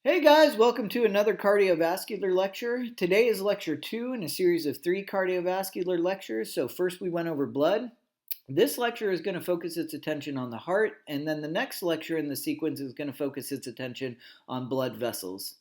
Hey guys, welcome to another cardiovascular lecture. Today is lecture 2 in a series of 3 cardiovascular lectures. So first we went over blood. This lecture is going to focus its attention on the heart, and then the next lecture in the sequence is going to focus its attention on blood vessels.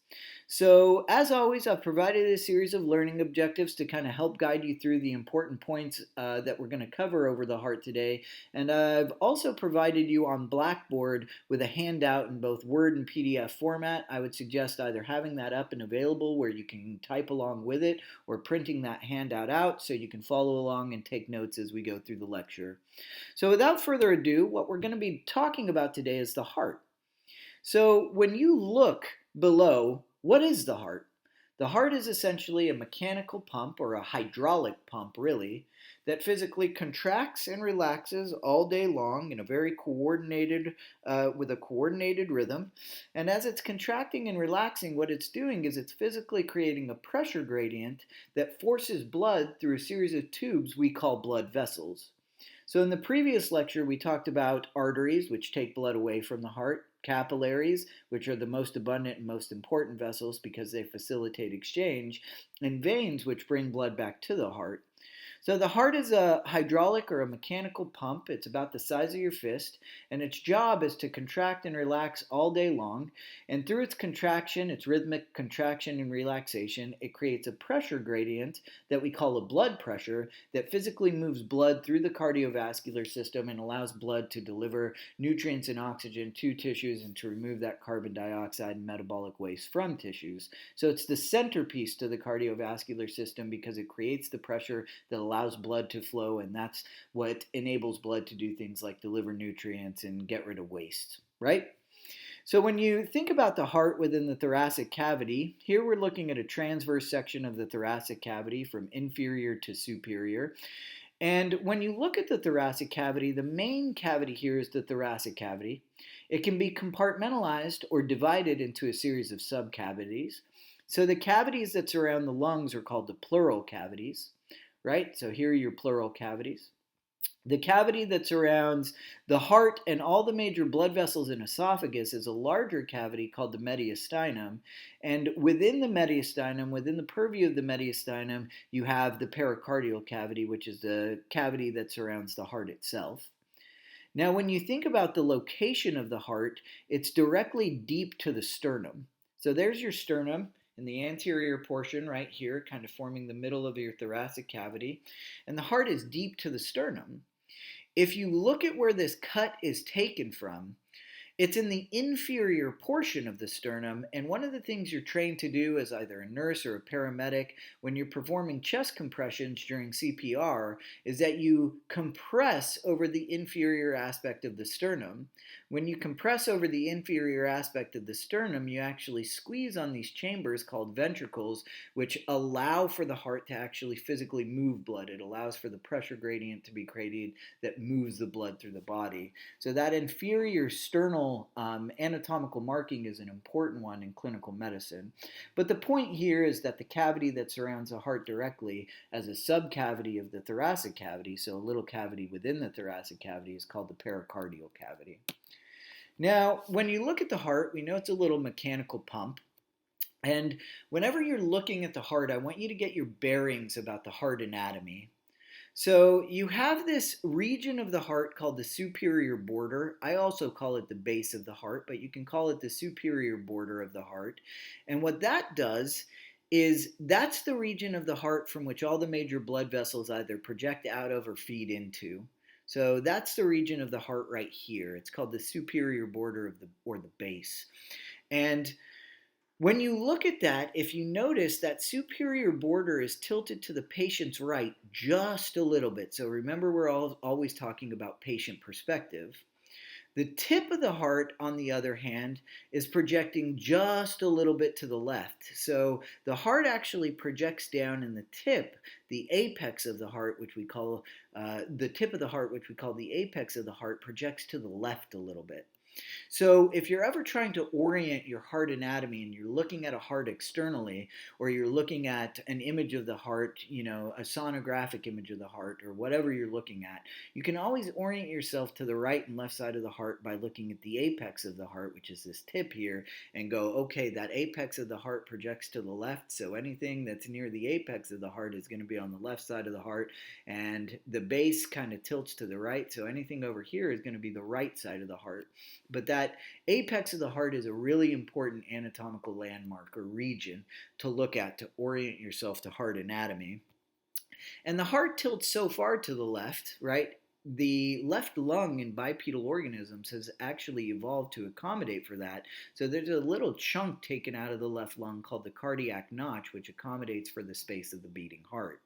So, as always, I've provided a series of learning objectives to kind of help guide you through the important points that we're going to cover over the heart today. And I've also provided you on Blackboard with a handout in both Word and PDF format. I would suggest either having that up and available where you can type along with it, or printing that handout out so you can follow along and take notes as we go through the lecture. So without further ado, what we're going to be talking about today is the heart. So when you look below, what is the heart? The heart is essentially a mechanical pump, or a hydraulic pump really, that physically contracts and relaxes all day long in a very coordinated, with a coordinated rhythm. And as it's contracting and relaxing, what it's doing is it's physically creating a pressure gradient that forces blood through a series of tubes we call blood vessels. So in the previous lecture, we talked about arteries, which take blood away from the heart, capillaries, which are the most abundant and most important vessels because they facilitate exchange, and veins, which bring blood back to the heart. So the heart is a hydraulic or a mechanical pump. It's about the size of your fist, and its job is to contract and relax all day long. And through its contraction, its rhythmic contraction and relaxation, it creates a pressure gradient that we call a blood pressure that physically moves blood through the cardiovascular system and allows blood to deliver nutrients and oxygen to tissues and to remove that carbon dioxide and metabolic waste from tissues. So it's the centerpiece to the cardiovascular system because it creates the pressure that allows blood to flow, and that's what enables blood to do things like deliver nutrients and get rid of waste, right? So when you think about the heart within the thoracic cavity, here we're looking at a transverse section of the thoracic cavity from inferior to superior. And when you look at the thoracic cavity, the main cavity here is the thoracic cavity. It can be compartmentalized or divided into a series of subcavities. So the cavities that surround the lungs are called the pleural cavities, right? So here are your pleural cavities. The cavity that surrounds the heart and all the major blood vessels in esophagus is a larger cavity called the mediastinum. And within the mediastinum, within the purview of the mediastinum, you have the pericardial cavity, which is the cavity that surrounds the heart itself. Now, when you think about the location of the heart, it's directly deep to the sternum. So there's your sternum in the anterior portion right here, kind of forming the middle of your thoracic cavity. And the heart is deep to the sternum. If you look at where this cut is taken from, it's in the inferior portion of the sternum, and one of the things you're trained to do as either a nurse or a paramedic when you're performing chest compressions during CPR is that you compress over the inferior aspect of the sternum. When you compress over the inferior aspect of the sternum, you actually squeeze on these chambers called ventricles, which allow for the heart to actually physically move blood. It allows for the pressure gradient to be created that moves the blood through the body. So that inferior sternal anatomical marking is an important one in clinical medicine. But the point here is that the cavity that surrounds the heart directly as a subcavity of the thoracic cavity, so a little cavity within the thoracic cavity, is called the pericardial cavity. Now, when you look at the heart, we know it's a little mechanical pump. And whenever you're looking at the heart, I want you to get your bearings about the heart anatomy. So you have this region of the heart called the superior border. I also call it the base of the heart, but you can call it the superior border of the heart. And what that does is that's the region of the heart from which all the major blood vessels either project out of or feed into. So that's the region of the heart right here. It's called the superior border of the base. And when you look at that, if you notice that superior border is tilted to the patient's right just a little bit. So remember, we're always talking about patient perspective. The tip of the heart, on the other hand, is projecting just a little bit to the left. So the heart actually projects down, and the tip, the apex of the heart, which we call the tip of the heart, which we call the apex of the heart, projects to the left a little bit. So if you're ever trying to orient your heart anatomy and you're looking at a heart externally, or you're looking at an image of the heart, a sonographic image of the heart, or whatever you're looking at, you can always orient yourself to the right and left side of the heart by looking at the apex of the heart, which is this tip here, and go, okay, that apex of the heart projects to the left, so anything that's near the apex of the heart is going to be on the left side of the heart, and the base kind of tilts to the right, so anything over here is going to be the right side of the heart. But that apex of the heart is a really important anatomical landmark or region to look at to orient yourself to heart anatomy. And the heart tilts so far to the left, right? The left lung in bipedal organisms has actually evolved to accommodate for that. So there's a little chunk taken out of the left lung called the cardiac notch, which accommodates for the space of the beating heart.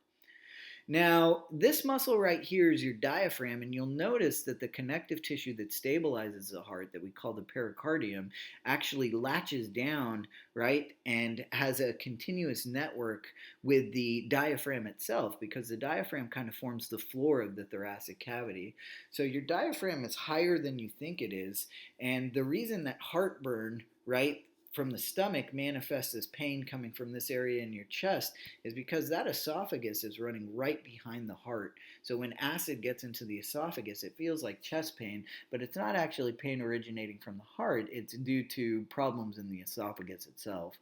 Now, this muscle right here is your diaphragm, and you'll notice that the connective tissue that stabilizes the heart, that we call the pericardium, actually latches down, right, and has a continuous network with the diaphragm itself, because the diaphragm kind of forms the floor of the thoracic cavity. So your diaphragm is higher than you think it is, and the reason that heartburn, right, from the stomach manifests as pain coming from this area in your chest is because that esophagus is running right behind the heart. So when acid gets into the esophagus, it feels like chest pain, but it's not actually pain originating from the heart. It's due to problems in the esophagus itself.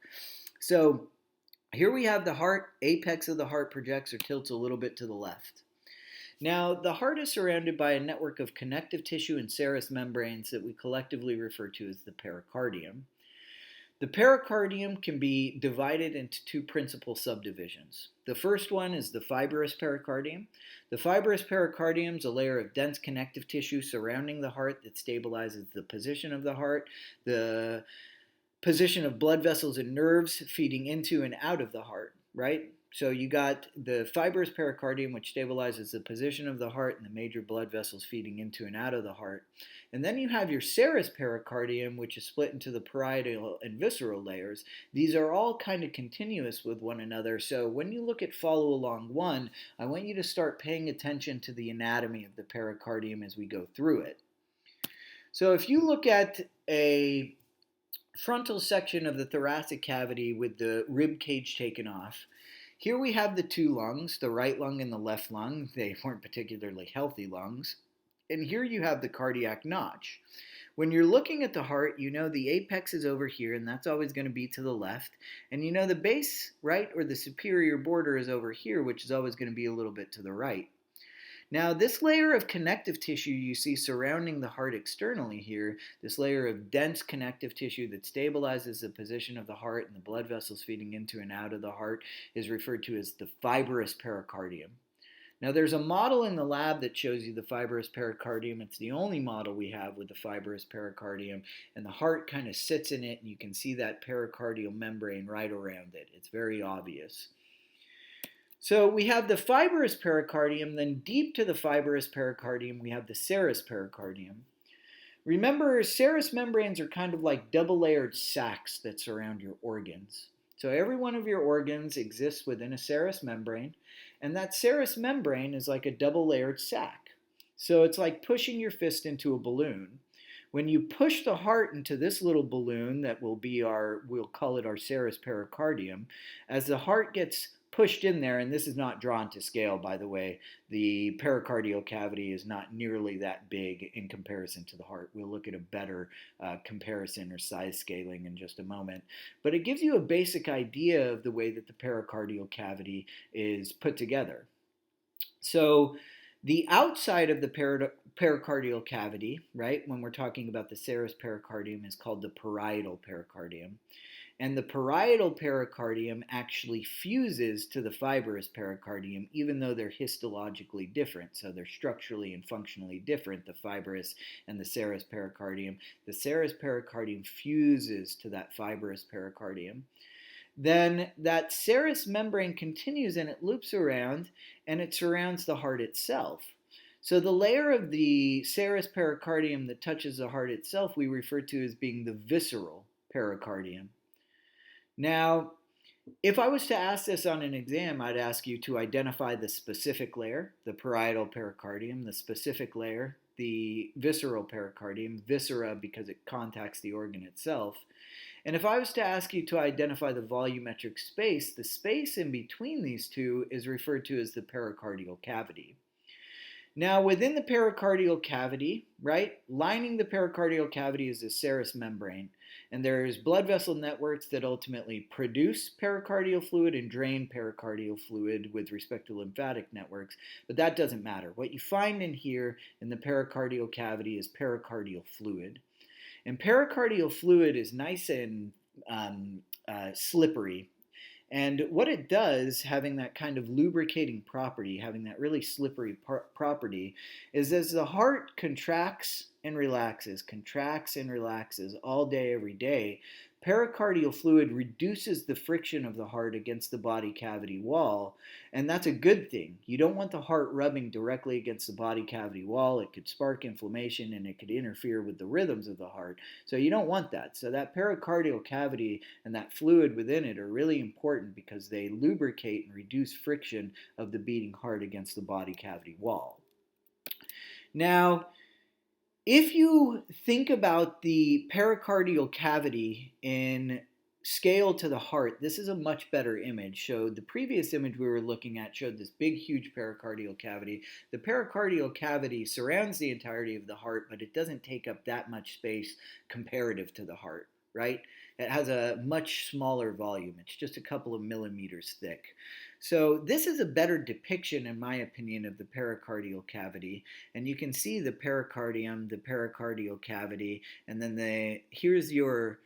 So here we have the heart. Apex of the heart projects or tilts a little bit to the left. Now, the heart is surrounded by a network of connective tissue and serous membranes that we collectively refer to as the pericardium. The pericardium can be divided into two principal subdivisions. The first one is the fibrous pericardium. The fibrous pericardium is a layer of dense connective tissue surrounding the heart that stabilizes the position of the heart, the position of blood vessels and nerves feeding into and out of the heart, right? So you got the fibrous pericardium, which stabilizes the position of the heart and the major blood vessels feeding into and out of the heart. And then you have your serous pericardium, which is split into the parietal and visceral layers. These are all kind of continuous with one another. So when you look at follow along 1, I want you to start paying attention to the anatomy of the pericardium as we go through it. So if you look at a frontal section of the thoracic cavity with the rib cage taken off, here we have the two lungs, the right lung and the left lung. They weren't particularly healthy lungs. And here you have the cardiac notch. When you're looking at the heart, you know the apex is over here, and that's always going to be to the left. And you know the base, right, or the superior border is over here, which is always going to be a little bit to the right. Now, this layer of connective tissue you see surrounding the heart externally here, this layer of dense connective tissue that stabilizes the position of the heart and the blood vessels feeding into and out of the heart, is referred to as the fibrous pericardium. Now, there's a model in the lab that shows you the fibrous pericardium. It's the only model we have with the fibrous pericardium, and the heart kind of sits in it, and you can see that pericardial membrane right around it. It's very obvious. So we have the fibrous pericardium, then deep to the fibrous pericardium, we have the serous pericardium. Remember, serous membranes are kind of like double-layered sacs that surround your organs. So every one of your organs exists within a serous membrane, and that serous membrane is like a double-layered sac. So it's like pushing your fist into a balloon. When you push the heart into this little balloon that will be we'll call it our serous pericardium, as the heart gets pushed in there, and this is not drawn to scale, by the way. The pericardial cavity is not nearly that big in comparison to the heart. We'll look at a better comparison or size scaling in just a moment. But it gives you a basic idea of the way that the pericardial cavity is put together. So the outside of the pericardial cavity, right, when we're talking about the serous pericardium, is called the parietal pericardium. And the parietal pericardium actually fuses to the fibrous pericardium, even though they're histologically different. So they're structurally and functionally different, the fibrous and the serous pericardium. The serous pericardium fuses to that fibrous pericardium. Then that serous membrane continues and it loops around and it surrounds the heart itself. So the layer of the serous pericardium that touches the heart itself we refer to as being the visceral pericardium. Now, if I was to ask this on an exam, I'd ask you to identify the specific layer, the parietal pericardium, the specific layer, the visceral pericardium, viscera because it contacts the organ itself. And if I was to ask you to identify the volumetric space, the space in between these two is referred to as the pericardial cavity. Now, within the pericardial cavity, right, lining the pericardial cavity is the serous membrane. And there's blood vessel networks that ultimately produce pericardial fluid and drain pericardial fluid with respect to lymphatic networks. But that doesn't matter. What you find in here in the pericardial cavity is pericardial fluid. And pericardial fluid is nice and slippery. And what it does, having that kind of lubricating property, having that really slippery property, is as the heart contracts and relaxes all day, every day, pericardial fluid reduces the friction of the heart against the body cavity wall, and that's a good thing. You don't want the heart rubbing directly against the body cavity wall. It could spark inflammation and it could interfere with the rhythms of the heart. So you don't want that. So that pericardial cavity and that fluid within it are really important because they lubricate and reduce friction of the beating heart against the body cavity wall. Now, if you think about the pericardial cavity in scale to the heart, this is a much better image. So the previous image we were looking at showed this big, huge pericardial cavity. The pericardial cavity surrounds the entirety of the heart, but it doesn't take up that much space comparative to the heart, right? It has a much smaller volume. It's just a couple of millimeters thick. So this is a better depiction, in my opinion, of the pericardial cavity. And you can see the pericardium, the pericardial cavity, and then here's your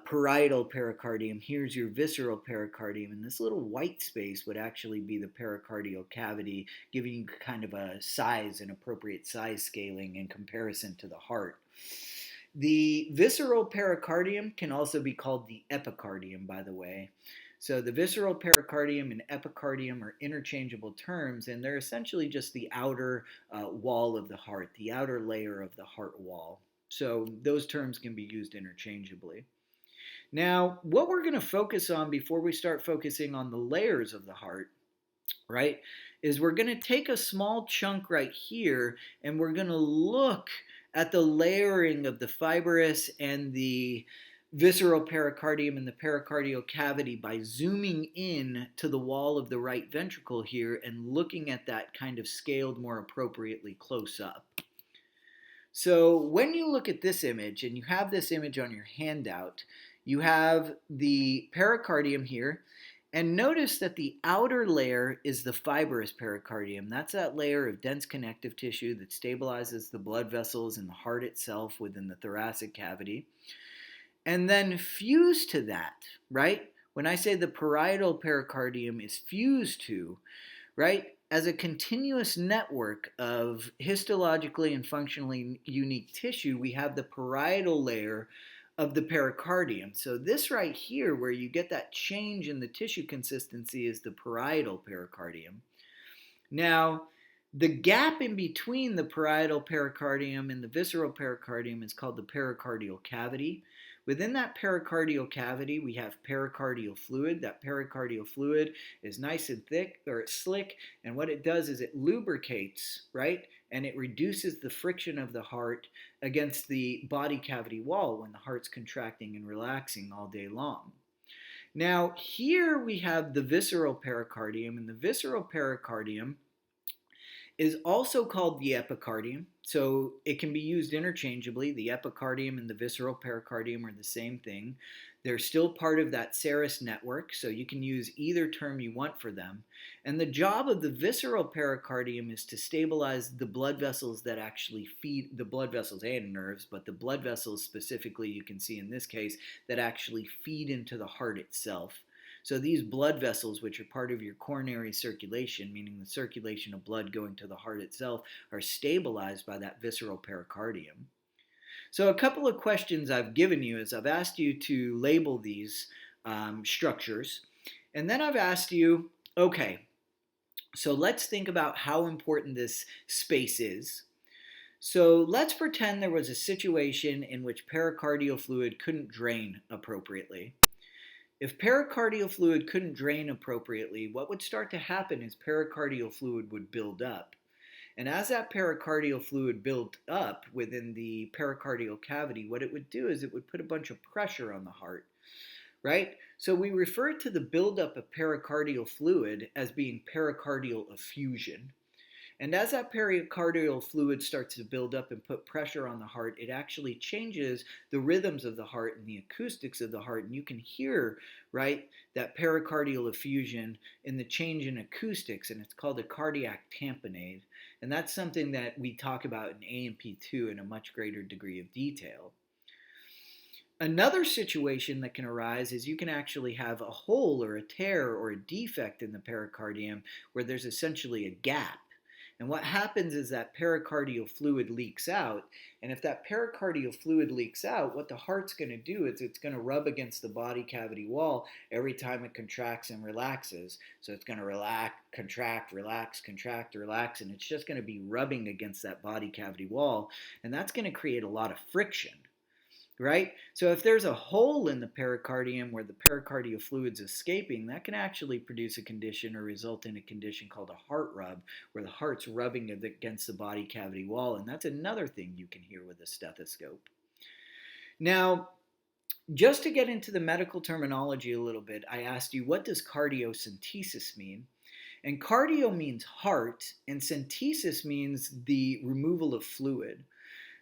parietal pericardium, here's your visceral pericardium, and this little white space would actually be the pericardial cavity, giving you kind of a size, an appropriate size scaling in comparison to the heart. The visceral pericardium can also be called the epicardium, by the way. So the visceral pericardium and epicardium are interchangeable terms, and they're essentially just the outer wall of the heart, the outer layer of the heart wall. So those terms can be used interchangeably. Now, what we're going to focus on before we start focusing on the layers of the heart, right, is we're going to take a small chunk right here and we're going to look at the layering of the fibrous and the visceral pericardium and the pericardial cavity by zooming in to the wall of the right ventricle here and looking at that kind of scaled more appropriately close up. So when you look at this image, and you have this image on your handout, you have the pericardium here, and notice that the outer layer is the fibrous pericardium. That's that layer of dense connective tissue that stabilizes the blood vessels in the heart itself within the thoracic cavity. And then fused to that, right? When I say the parietal pericardium is fused to, right, as a continuous network of histologically and functionally unique tissue, we have the parietal layer of the pericardium. So this right here, where you get that change in the tissue consistency, is the parietal pericardium. Now, the gap in between the parietal pericardium and the visceral pericardium is called the pericardial cavity. Within that pericardial cavity, we have pericardial fluid. That pericardial fluid is nice and thick, or it's slick, and what it does is it lubricates, right? And it reduces the friction of the heart against the body cavity wall when the heart's contracting and relaxing all day long. Now, here we have the visceral pericardium, and the visceral pericardium is also called the epicardium, so it can be used interchangeably. The epicardium and the visceral pericardium are the same thing. They're still part of that serous network, so you can use either term you want for them. And the job of the visceral pericardium is to stabilize the blood vessels that actually feed the blood vessels and nerves, but the blood vessels specifically, you can see in this case, that actually feed into the heart itself. So these blood vessels, which are part of your coronary circulation, meaning the circulation of blood going to the heart itself, are stabilized by that visceral pericardium. So a couple of questions I've given you is I've asked you to label these structures, and then I've asked you, okay, so let's think about how important this space is. So let's pretend there was a situation in which pericardial fluid couldn't drain appropriately. If pericardial fluid couldn't drain appropriately, what would start to happen is pericardial fluid would build up. And as that pericardial fluid built up within the pericardial cavity, what it would do is it would put a bunch of pressure on the heart, right? So we refer to the buildup of pericardial fluid as being pericardial effusion. And as that pericardial fluid starts to build up and put pressure on the heart, it actually changes the rhythms of the heart and the acoustics of the heart. And you can hear, right, that pericardial effusion in the change in acoustics, and it's called a cardiac tamponade. And that's something that we talk about in A&P2 in a much greater degree of detail. Another situation that can arise is you can actually have a hole or a tear or a defect in the pericardium where there's essentially a gap. And what happens is that pericardial fluid leaks out. And if that pericardial fluid leaks out, what the heart's going to do is it's going to rub against the body cavity wall every time it contracts and relaxes. So it's going to relax, contract, relax, and it's just going to be rubbing against that body cavity wall. And that's going to create a lot of friction. Right? So if there's a hole in the pericardium where the pericardial fluid's escaping, that can actually produce a condition or result in a condition called a heart rub, where the heart's rubbing against the body cavity wall, and that's another thing you can hear with a stethoscope. Now, just to get into the medical terminology a little bit, I asked you, what does cardiocentesis mean? And cardio means heart, and centesis means the removal of fluid.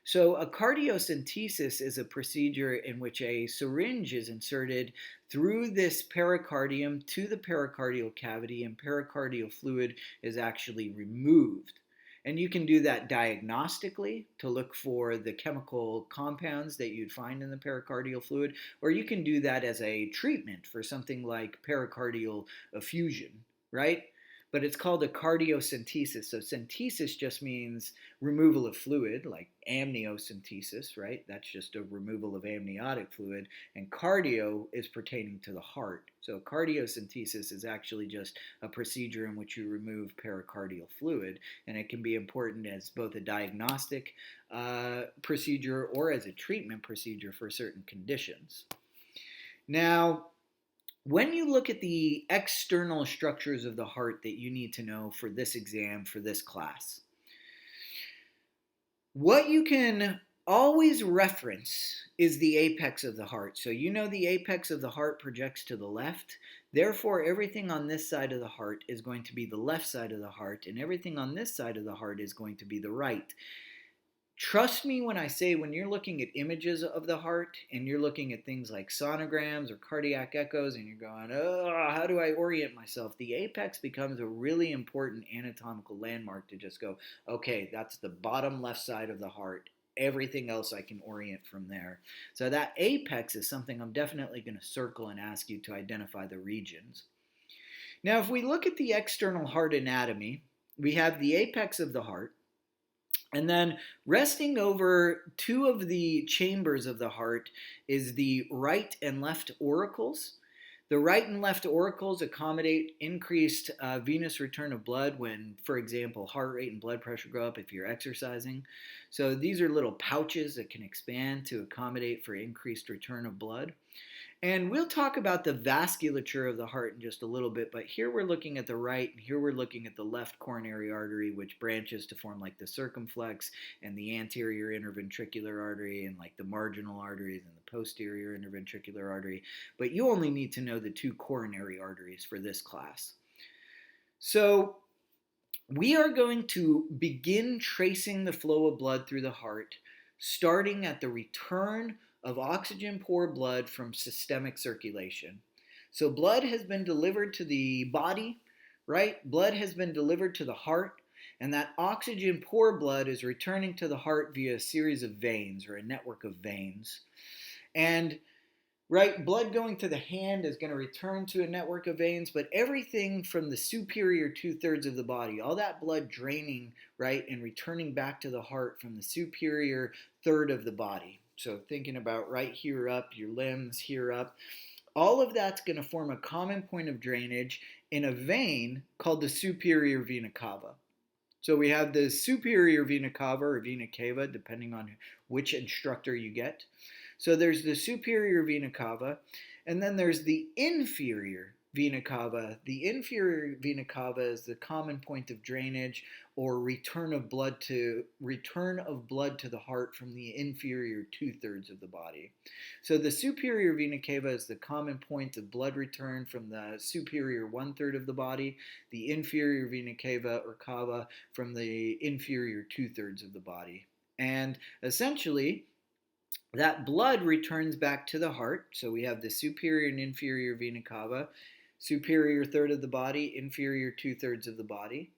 So a cardiocentesis is a procedure in which a syringe is inserted through this pericardium to the pericardial cavity, and pericardial fluid is actually removed. And you can do that diagnostically to look for the chemical compounds that you'd find in the pericardial fluid, or you can do that as a treatment for something like pericardial effusion, right? But it's called a cardiocentesis. So centesis just means removal of fluid, like amniocentesis, right? That's just a removal of amniotic fluid. And cardio is pertaining to the heart. So cardiocentesis is actually just a procedure in which you remove pericardial fluid. And it can be important as both a diagnostic procedure or as a treatment procedure for certain conditions. Now, when you look at the external structures of the heart that you need to know for this exam, for this class, what you can always reference is the apex of the heart. So you know the apex of the heart projects to the left. Therefore, everything on this side of the heart is going to be the left side of the heart, and everything on this side of the heart is going to be the right. Trust me when I say, when you're looking at images of the heart and you're looking at things like sonograms or cardiac echoes and you're going, oh, how do I orient myself? The apex becomes a really important anatomical landmark to just go, okay, that's the bottom left side of the heart. Everything else I can orient from there. So that apex is something I'm definitely going to circle and ask you to identify the regions. Now, if we look at the external heart anatomy, we have the apex of the heart. And then resting over two of the chambers of the heart is the right and left auricles. The right and left auricles accommodate increased venous return of blood when, for example, heart rate and blood pressure go up if you're exercising. So these are little pouches that can expand to accommodate for increased return of blood. And we'll talk about the vasculature of the heart in just a little bit, but here we're looking at the right, and here we're looking at the left coronary artery, which branches to form like the circumflex and the anterior interventricular artery and like the marginal arteries and the posterior interventricular artery. But you only need to know the two coronary arteries for this class. So we are going to begin tracing the flow of blood through the heart, starting at the return of oxygen-poor blood from systemic circulation. So blood has been delivered to the body, right? Blood has been delivered to the heart, and that oxygen-poor blood is returning to the heart via a series of veins or a network of veins. And right, blood going to the hand is going to return to a network of veins, but everything from the superior two-thirds of the body, all that blood draining, right, and returning back to the heart from the superior third of the body. So thinking about right here up, your limbs here up, all of that's going to form a common point of drainage in a vein called the superior vena cava. So we have the superior vena cava or vena cava, depending on which instructor you get. So there's the superior vena cava, and then there's the inferior vena cava. The inferior vena cava is the common point of drainage or return of blood to the heart from the inferior 2/3 of the body. So the superior vena cava is the common point of blood return from the superior 1/3 of the body, the inferior vena cava or cava from the inferior 2/3 of the body. And essentially, that blood returns back to the heart. So we have the superior and inferior vena cava, superior third of the body, inferior 2/3 of the body.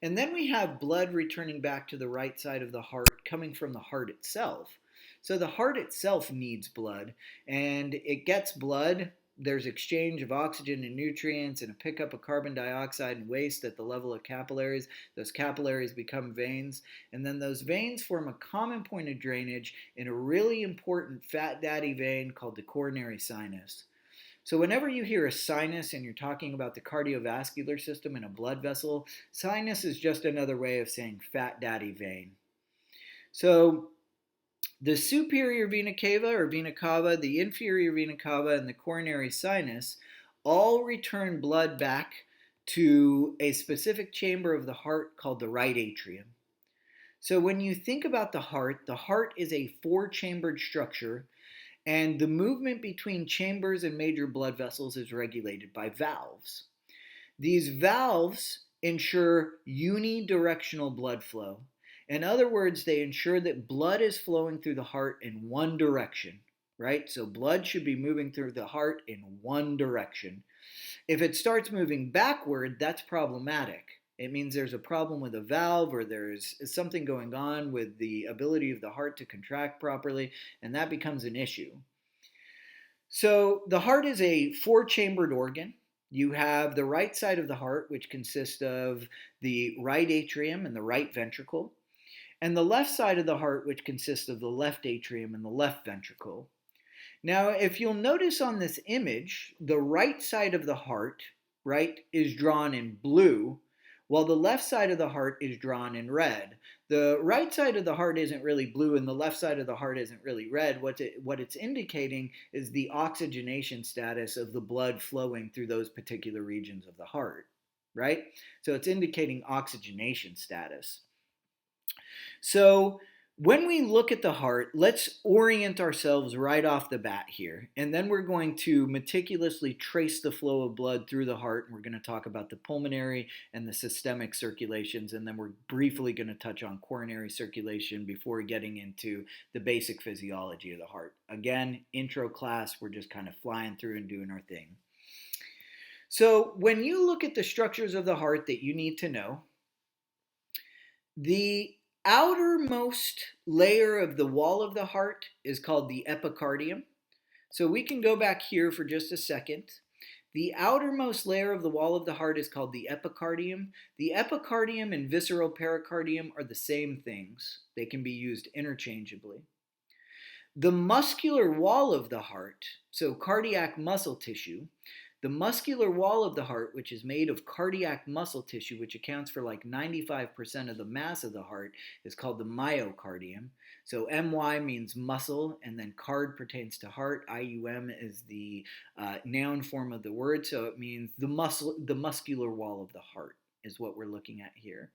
And then we have blood returning back to the right side of the heart coming from the heart itself. So the heart itself needs blood, and it gets blood. There's exchange of oxygen and nutrients and a pickup of carbon dioxide and waste at the level of capillaries. Those capillaries become veins, and then those veins form a common point of drainage in a really important fat daddy vein called the coronary sinus. So whenever you hear a sinus and you're talking about the cardiovascular system in a blood vessel, sinus is just another way of saying fat daddy vein. So the superior vena cava or vena cava, the inferior vena cava, and the coronary sinus all return blood back to a specific chamber of the heart called the right atrium. So when you think about the heart is a four-chambered structure, and the movement between chambers and major blood vessels is regulated by valves. These valves ensure unidirectional blood flow. In other words, they ensure that blood is flowing through the heart in one direction, right? So blood should be moving through the heart in one direction. If it starts moving backward, that's problematic. It means there's a problem with a valve, or there's something going on with the ability of the heart to contract properly, and that becomes an issue. So the heart is a four-chambered organ. You have the right side of the heart, which consists of the right atrium and the right ventricle, and the left side of the heart, which consists of the left atrium and the left ventricle. Now, if you'll notice on this image, the right side of the heart, right, is drawn in blue, while the left side of the heart is drawn in red. The right side of the heart isn't really blue and the left side of the heart isn't really red. What it's indicating is the oxygenation status of the blood flowing through those particular regions of the heart, right? So it's indicating oxygenation status. So when we look at the heart, let's orient ourselves right off the bat here. And then we're going to meticulously trace the flow of blood through the heart. And we're going to talk about the pulmonary and the systemic circulations. And then we're briefly going to touch on coronary circulation before getting into the basic physiology of the heart. Again, intro class, we're just kind of flying through and doing our thing. So when you look at the structures of the heart that you need to know, the outermost layer of the wall of the heart is called the epicardium. So we can go back here for just a second. The outermost layer of the wall of the heart is called the epicardium. The epicardium and visceral pericardium are the same things. They can be used interchangeably. The muscular wall of the heart, so cardiac muscle tissue, the muscular wall of the heart, which is made of cardiac muscle tissue, which accounts for like 95% of the mass of the heart, is called the myocardium. So my means muscle, and then card pertains to heart. IUM is the noun form of the word, so it means the muscular wall of the heart is what we're looking at here,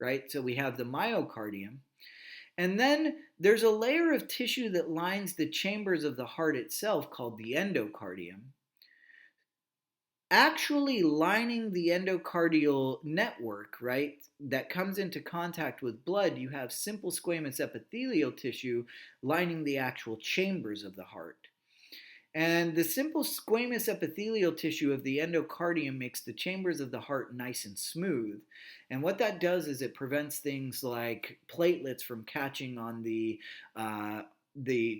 right? So we have the myocardium. And then there's a layer of tissue that lines the chambers of the heart itself called the endocardium. Actually lining the endocardial network, right, that comes into contact with blood, you have simple squamous epithelial tissue lining the actual chambers of the heart. And the simple squamous epithelial tissue of the endocardium makes the chambers of the heart nice and smooth. And what that does is it prevents things like platelets from catching on the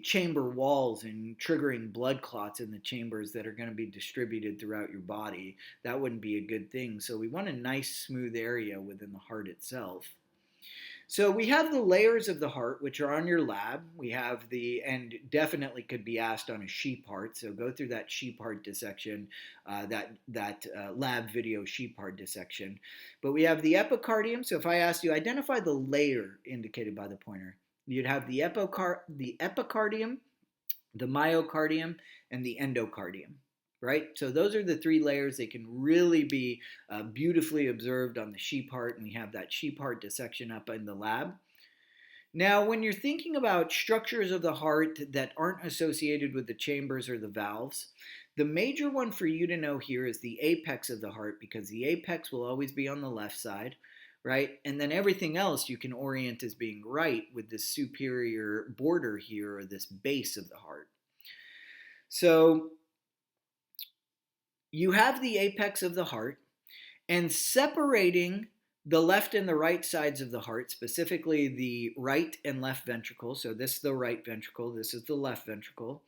chamber walls and triggering blood clots in the chambers that are going to be distributed throughout your body. That wouldn't be a good thing. So we want a nice smooth area within the heart itself. So we have the layers of the heart, which are on your lab. We have and definitely could be asked on a sheep heart. So go through that sheep heart dissection, that lab video sheep heart dissection. But we have the epicardium. So if I asked you, identify the layer indicated by the pointer, you'd have the epicardium, the myocardium, and the endocardium. right? So those are the three layers. They can really be beautifully observed on the sheep heart, and we have that sheep heart dissection up in the lab. Now, when you're thinking about structures of the heart that aren't associated with the chambers or the valves, the major one for you to know here is the apex of the heart, because the apex will always be on the left side, right? And then everything else you can orient as being right with this superior border here, or this base of the heart. So you have the apex of the heart, and separating the left and the right sides of the heart, specifically the right and left ventricle, so this is the right ventricle, this is the left ventricle,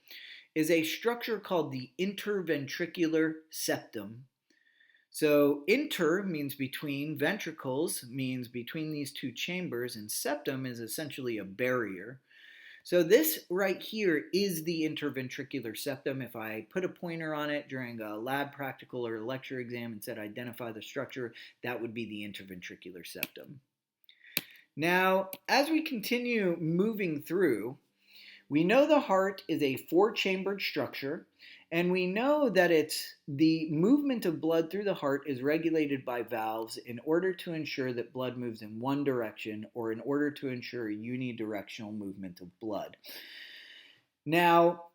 is a structure called the interventricular septum. So inter means between, ventricles means between these two chambers, and septum is essentially a barrier. So this right here is the interventricular septum. If I put a pointer on it during a lab practical or a lecture exam and said identify the structure, that would be the interventricular septum. Now, as we continue moving through, we know the heart is a four-chambered structure, and we know that the movement of blood through the heart is regulated by valves in order to ensure that blood moves in one direction, or in order to ensure unidirectional movement of blood. Now,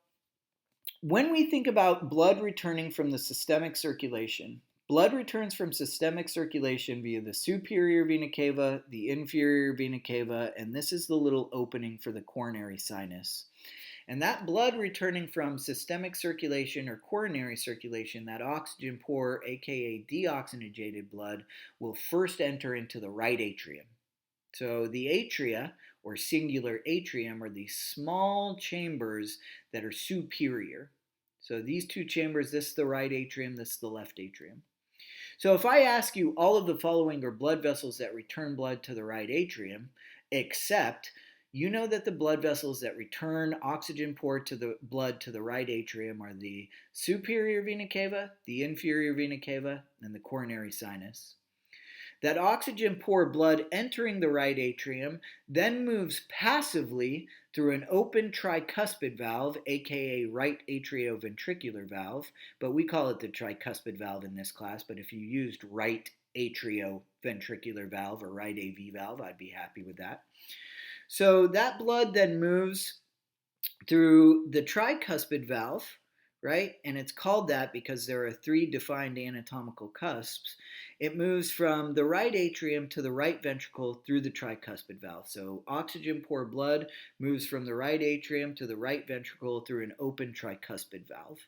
when we think about blood returning from the systemic circulation, blood returns from systemic circulation via the superior vena cava, the inferior vena cava, and this is the little opening for the coronary sinus. And that blood returning from systemic circulation or coronary circulation, that oxygen poor, aka deoxygenated blood, will first enter into the right atrium. So the atria, or singular atrium, are these small chambers that are superior. So these two chambers, this is the right atrium, this is the left atrium. So if I ask you, all of the following are blood vessels that return blood to the right atrium, except you know that the blood vessels that return oxygen poor to the blood to the right atrium are the superior vena cava, the inferior vena cava, and the coronary sinus. That oxygen poor blood entering the right atrium then moves passively through an open tricuspid valve, aka right atrioventricular valve, but we call it the tricuspid valve in this class, but if you used right atrioventricular valve or right AV valve, I'd be happy with that. So that blood then moves through the tricuspid valve, right? And it's called that because there are three defined anatomical cusps. It moves from the right atrium to the right ventricle through the tricuspid valve. So oxygen poor blood moves from the right atrium to the right ventricle through an open tricuspid valve.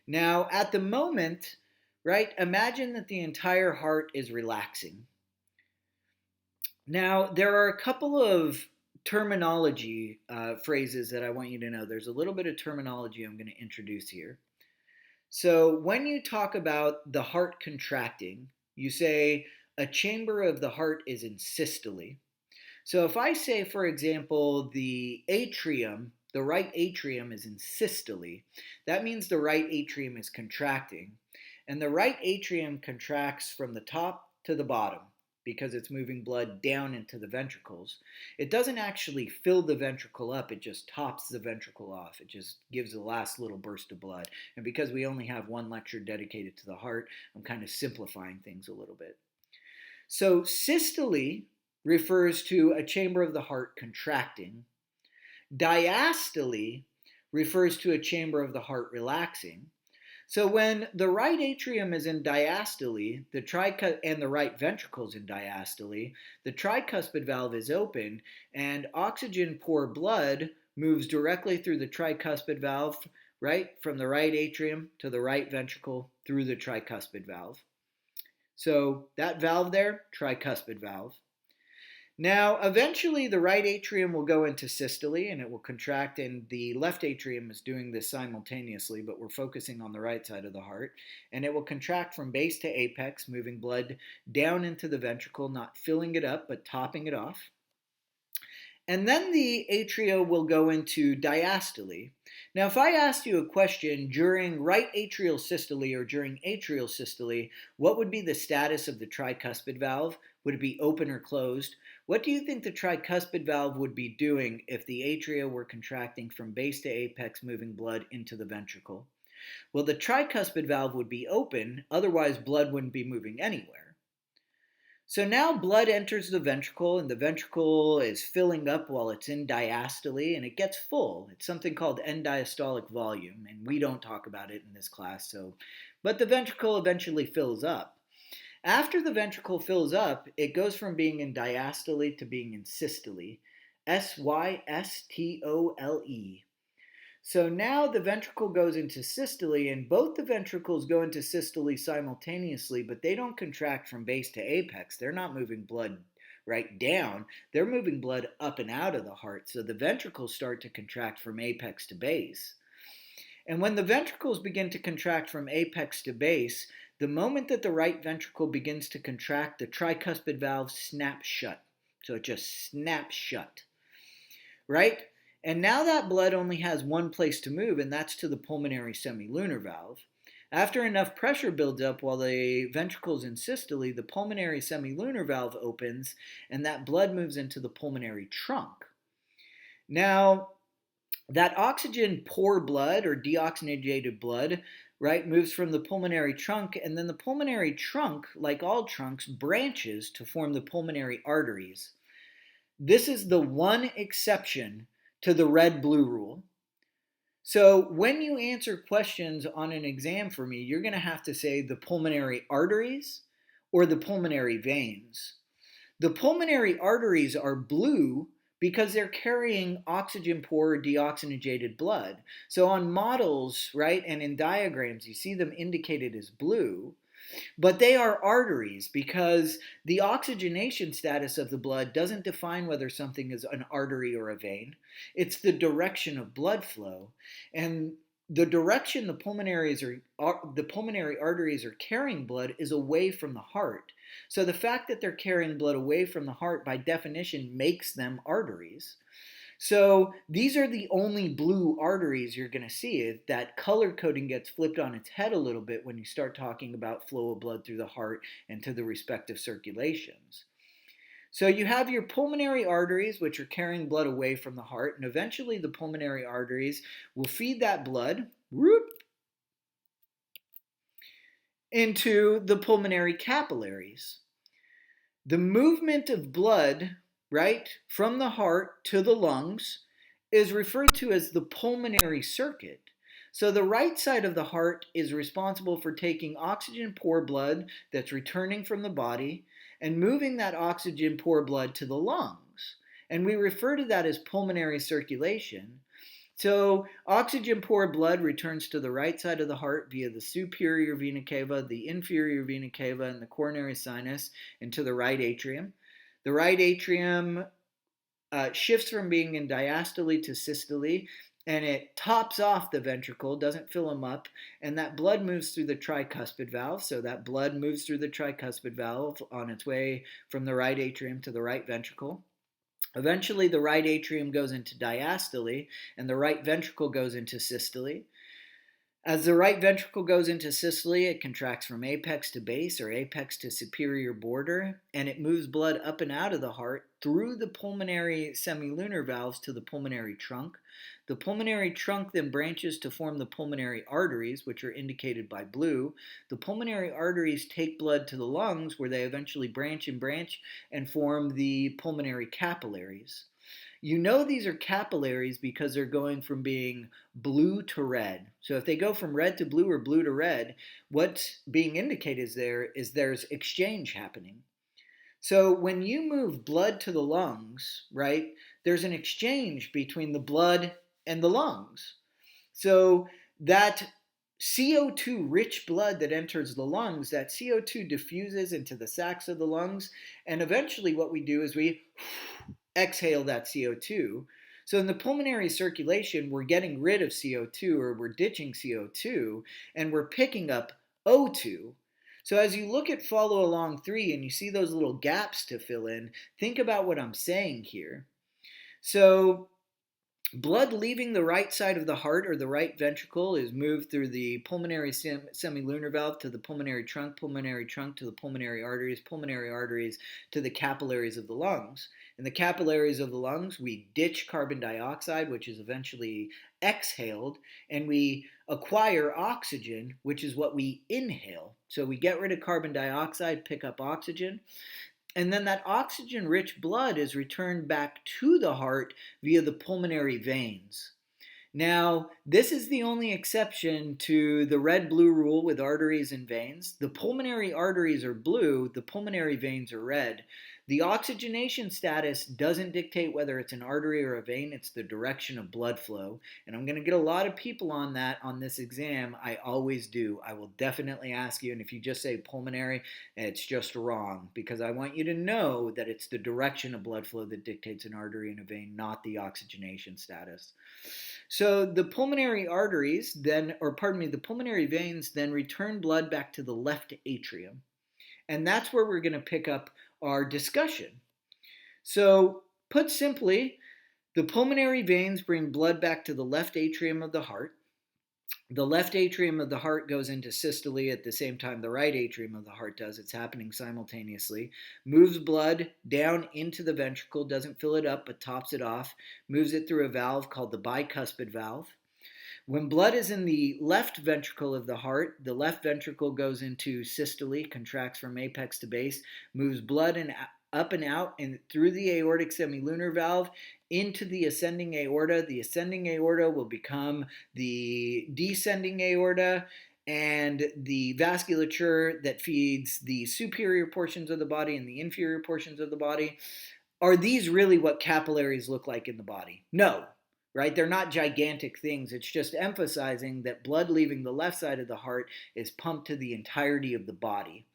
Now, at the moment, right, imagine that the entire heart is relaxing. Now, there are a couple of terminology phrases that I want you to know. There's a little bit of terminology I'm going to introduce here. So when you talk about the heart contracting, you say a chamber of the heart is in systole. So if I say, for example, the atrium, the right atrium is in systole, that means the right atrium is contracting. And the right atrium contracts from the top to the bottom, because it's moving blood down into the ventricles. It doesn't actually fill the ventricle up, it just tops the ventricle off. It just gives the last little burst of blood. And because we only have one lecture dedicated to the heart, I'm kind of simplifying things a little bit. So systole refers to a chamber of the heart contracting. Diastole refers to a chamber of the heart relaxing. So when the right atrium is in diastole, and the right ventricle is in diastole, the tricuspid valve is open, and oxygen poor blood moves directly through the tricuspid valve, right, from the right atrium to the right ventricle through the tricuspid valve. So that valve there, tricuspid valve. Now, eventually the right atrium will go into systole and it will contract, and the left atrium is doing this simultaneously, but we're focusing on the right side of the heart. And it will contract from base to apex, moving blood down into the ventricle, not filling it up, but topping it off. And then the atria will go into diastole. Now, if I asked you a question during right atrial systole or during atrial systole, what would be the status of the tricuspid valve? Would it be open or closed? What do you think the tricuspid valve would be doing if the atria were contracting from base to apex, moving blood into the ventricle? Well, the tricuspid valve would be open, otherwise blood wouldn't be moving anywhere. So now blood enters the ventricle, and the ventricle is filling up while it's in diastole, and it gets full. It's something called end diastolic volume, and we don't talk about it in this class, but the ventricle eventually fills up. After the ventricle fills up, it goes from being in diastole to being in systole. Systole. So now the ventricle goes into systole, and both the ventricles go into systole simultaneously, but they don't contract from base to apex. They're not moving blood right down. They're moving blood up and out of the heart. So the ventricles start to contract from apex to base. And when the ventricles begin to contract from apex to base, the moment that the right ventricle begins to contract, the tricuspid valve snaps shut. So it just snaps shut, right? And now that blood only has one place to move, and that's to the pulmonary semilunar valve. After enough pressure builds up while the ventricle's in systole, the pulmonary semilunar valve opens, and that blood moves into the pulmonary trunk. Now, that oxygen-poor blood or deoxygenated blood, right, moves from the pulmonary trunk, and then the pulmonary trunk, like all trunks, branches to form the pulmonary arteries. This is the one exception to the red-blue rule. So when you answer questions on an exam for me, you're going to have to say the pulmonary arteries or the pulmonary veins. The pulmonary arteries are blue because they're carrying oxygen-poor deoxygenated blood. So on models, right, and in diagrams, you see them indicated as blue. But they are arteries because the oxygenation status of the blood doesn't define whether something is an artery or a vein. It's the direction of blood flow. And the direction the pulmonary arteries are carrying blood is away from the heart. So the fact that they're carrying blood away from the heart by definition makes them arteries. So these are the only blue arteries you're going to see. That color coding gets flipped on its head a little bit when you start talking about flow of blood through the heart and to the respective circulations. So you have your pulmonary arteries, which are carrying blood away from the heart, and eventually the pulmonary arteries will feed that blood into the pulmonary capillaries. The movement of blood, right, from the heart to the lungs is referred to as the pulmonary circuit. So the right side of the heart is responsible for taking oxygen-poor blood that's returning from the body and moving that oxygen-poor blood to the lungs. And we refer to that as pulmonary circulation. So oxygen-poor blood returns to the right side of the heart via the superior vena cava, the inferior vena cava, and the coronary sinus into the right atrium. The right atrium shifts from being in diastole to systole, and it tops off the ventricle, doesn't fill them up, and that blood moves through the tricuspid valve. So that blood moves through the tricuspid valve on its way from the right atrium to the right ventricle. Eventually, the right atrium goes into diastole, and the right ventricle goes into systole. As the right ventricle goes into systole, it contracts from apex to base or apex to superior border, and it moves blood up and out of the heart through the pulmonary semilunar valves to the pulmonary trunk. The pulmonary trunk then branches to form the pulmonary arteries, which are indicated by blue. The pulmonary arteries take blood to the lungs, where they eventually branch and form the pulmonary capillaries. You know these are capillaries because they're going from being blue to red. So if they go from red to blue or blue to red, what's being indicated is there's exchange happening. So when you move blood to the lungs, right, there's an exchange between the blood and the lungs. So that CO2-rich blood that enters the lungs, that CO2 diffuses into the sacs of the lungs, and eventually what we do is we exhale that CO2. So in the pulmonary circulation, we're getting rid of CO2 or we're ditching CO2 and we're picking up O2. So as you look at follow along 3 and you see those little gaps to fill in, think about what I'm saying here. So blood leaving the right side of the heart or the right ventricle is moved through the pulmonary semilunar valve to the pulmonary trunk to the pulmonary arteries to the capillaries of the lungs. In the capillaries of the lungs, we ditch carbon dioxide, which is eventually exhaled and we acquire oxygen, which is what we inhale. So we get rid of carbon dioxide, pick up oxygen, and then that oxygen-rich blood is returned back to the heart via the pulmonary veins. Now, this is the only exception to the red-blue rule with arteries and veins. The pulmonary arteries are blue, the pulmonary veins are red. The oxygenation status doesn't dictate whether it's an artery or a vein, it's the direction of blood flow. And I'm going to get a lot of people on that on this exam. I always do. I will definitely ask you, and if you just say pulmonary, it's just wrong, because I want you to know that it's the direction of blood flow that dictates an artery and a vein, not the oxygenation status. So the pulmonary arteries then, the pulmonary veins then return blood back to the left atrium. And that's where we're going to pick up our discussion. So put simply, the pulmonary veins bring blood back to the left atrium of the heart. The left atrium of the heart goes into systole at the same time the right atrium of the heart does. It's happening simultaneously. Moves blood down into the ventricle, doesn't fill it up but tops it off. Moves it through a valve called the bicuspid valve. When blood is in the left ventricle of the heart, the left ventricle goes into systole, contracts from apex to base, moves blood up and out and through the aortic semilunar valve into the ascending aorta. The ascending aorta will become the descending aorta, and the vasculature that feeds the superior portions of the body and the inferior portions of the body. Are these really what capillaries look like in the body? No. Right? They're not gigantic things. It's just emphasizing that blood leaving the left side of the heart is pumped to the entirety of the body,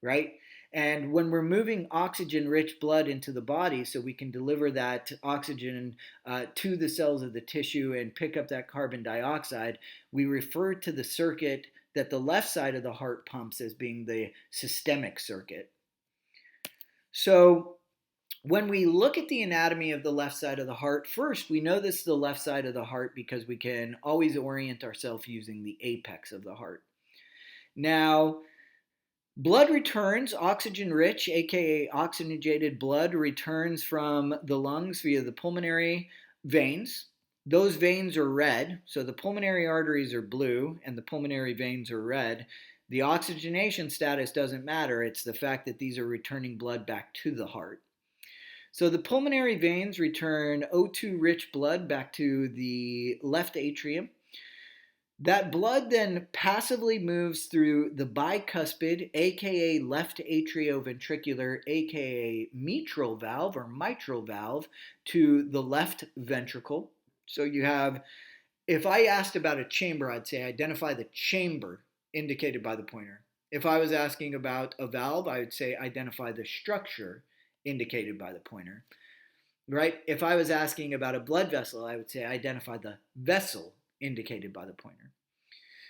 right? And when we're moving oxygen-rich blood into the body so we can deliver that oxygen to the cells of the tissue and pick up that carbon dioxide, we refer to the circuit that the left side of the heart pumps as being the systemic circuit. So when we look at the anatomy of the left side of the heart, first, we know this is the left side of the heart because we can always orient ourselves using the apex of the heart. Now, blood returns, oxygen-rich, aka oxygenated blood, returns from the lungs via the pulmonary veins. Those veins are red, so the pulmonary arteries are blue and the pulmonary veins are red. The oxygenation status doesn't matter. It's the fact that these are returning blood back to the heart. So the pulmonary veins return O2-rich blood back to the left atrium. That blood then passively moves through the bicuspid, aka left atrioventricular, aka mitral valve or mitral valve, to the left ventricle. So you have, if I asked about a chamber, I'd say identify the chamber indicated by the pointer. If I was asking about a valve, I would say identify the structure indicated by the pointer, right? If I was asking about a blood vessel, I would say identify the vessel indicated by the pointer.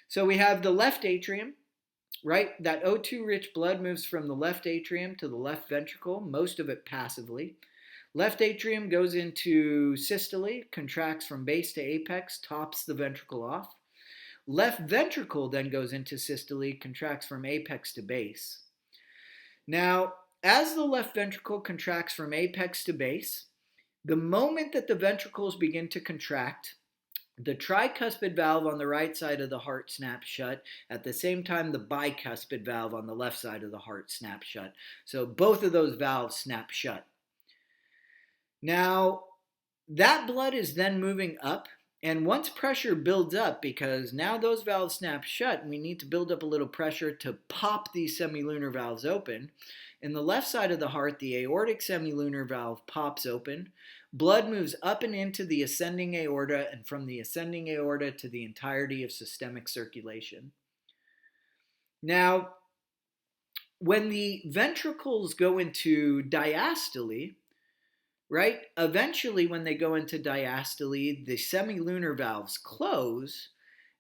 So we have the left atrium, right? That O2-rich blood moves from the left atrium to the left ventricle, most of it passively. Left atrium goes into systole, contracts from base to apex, tops the ventricle off. Left ventricle then goes into systole, contracts from apex to base. Now, as the left ventricle contracts from apex to base, the moment that the ventricles begin to contract, the tricuspid valve on the right side of the heart snaps shut. At the same time, the bicuspid valve on the left side of the heart snaps shut. So both of those valves snap shut. Now, that blood is then moving up, and once pressure builds up, because now those valves snap shut, and we need to build up a little pressure to pop these semilunar valves open. In the left side of the heart, the aortic semilunar valve pops open. Blood moves up and into the ascending aorta, and from the ascending aorta to the entirety of systemic circulation. Now, when the ventricles go into diastole, right, eventually when they go into diastole, the semilunar valves close,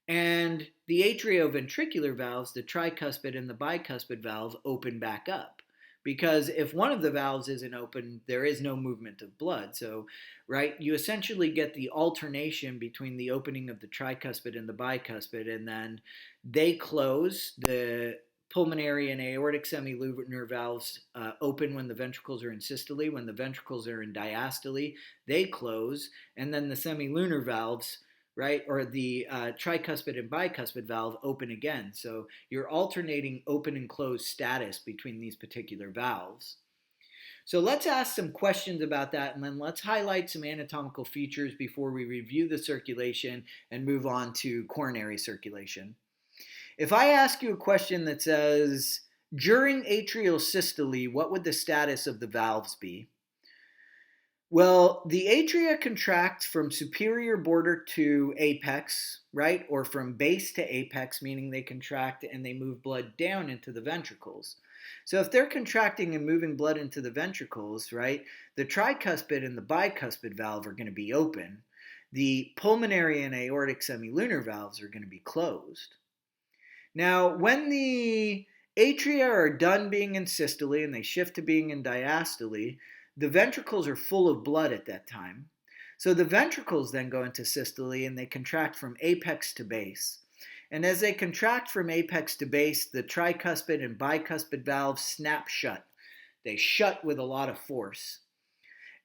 and the atrioventricular valves, the tricuspid and the bicuspid valve, open back up. Because if one of the valves isn't open, there is no movement of blood. So, right, you essentially get the alternation between the opening of the tricuspid and the bicuspid, and then they close. The pulmonary and aortic semilunar valves open when the ventricles are in systole. When the ventricles are in diastole, they close, and then the semilunar valves right? Or the tricuspid and bicuspid valve open again. So you're alternating open and closed status between these particular valves. So let's ask some questions about that, and then let's highlight some anatomical features before we review the circulation and move on to coronary circulation. If I ask you a question that says, during atrial systole, what would the status of the valves be? Well, the atria contract from superior border to apex, right? Or from base to apex, meaning they contract and they move blood down into the ventricles. So if they're contracting and moving blood into the ventricles, right, the tricuspid and the bicuspid valve are going to be open. The pulmonary and aortic semilunar valves are going to be closed. Now, when the atria are done being in systole and they shift to being in diastole, the ventricles are full of blood at that time. So the ventricles then go into systole and they contract from apex to base. And as they contract from apex to base, the tricuspid and bicuspid valves snap shut. They shut with a lot of force.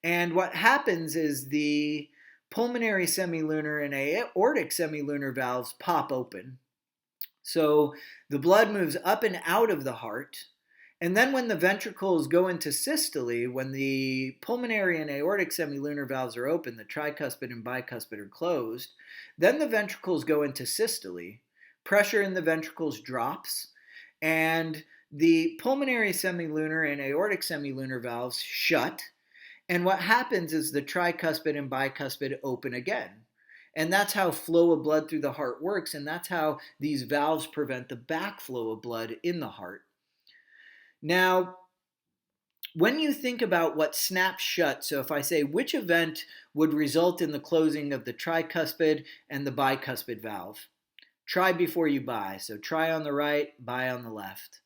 And what happens is the pulmonary semilunar and aortic semilunar valves pop open. So the blood moves up and out of the heart. And then when the ventricles go into systole, when the pulmonary and aortic semilunar valves are open, the tricuspid and bicuspid are closed, then the ventricles go into systole, pressure in the ventricles drops, and the pulmonary semilunar and aortic semilunar valves shut, and what happens is the tricuspid and bicuspid open again. And that's how flow of blood through the heart works, and that's how these valves prevent the backflow of blood in the heart. Now, when you think about what snaps shut, so if I say which event would result in the closing of the tricuspid and the bicuspid valve, try before you buy. So try on the right, buy on the left.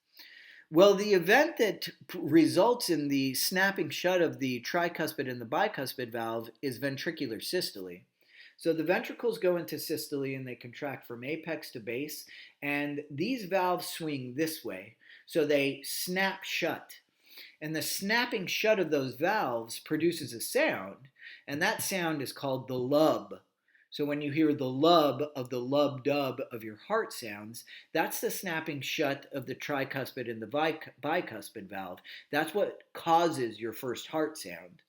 Well, the event that results in the snapping shut of the tricuspid and the bicuspid valve is ventricular systole. So the ventricles go into systole and they contract from apex to base, and these valves swing this way. So they snap shut. And the snapping shut of those valves produces a sound, and that sound is called the lub. So when you hear the lub of the lub-dub of your heart sounds, that's the snapping shut of the tricuspid and the bicuspid valve. That's what causes your first heart sound.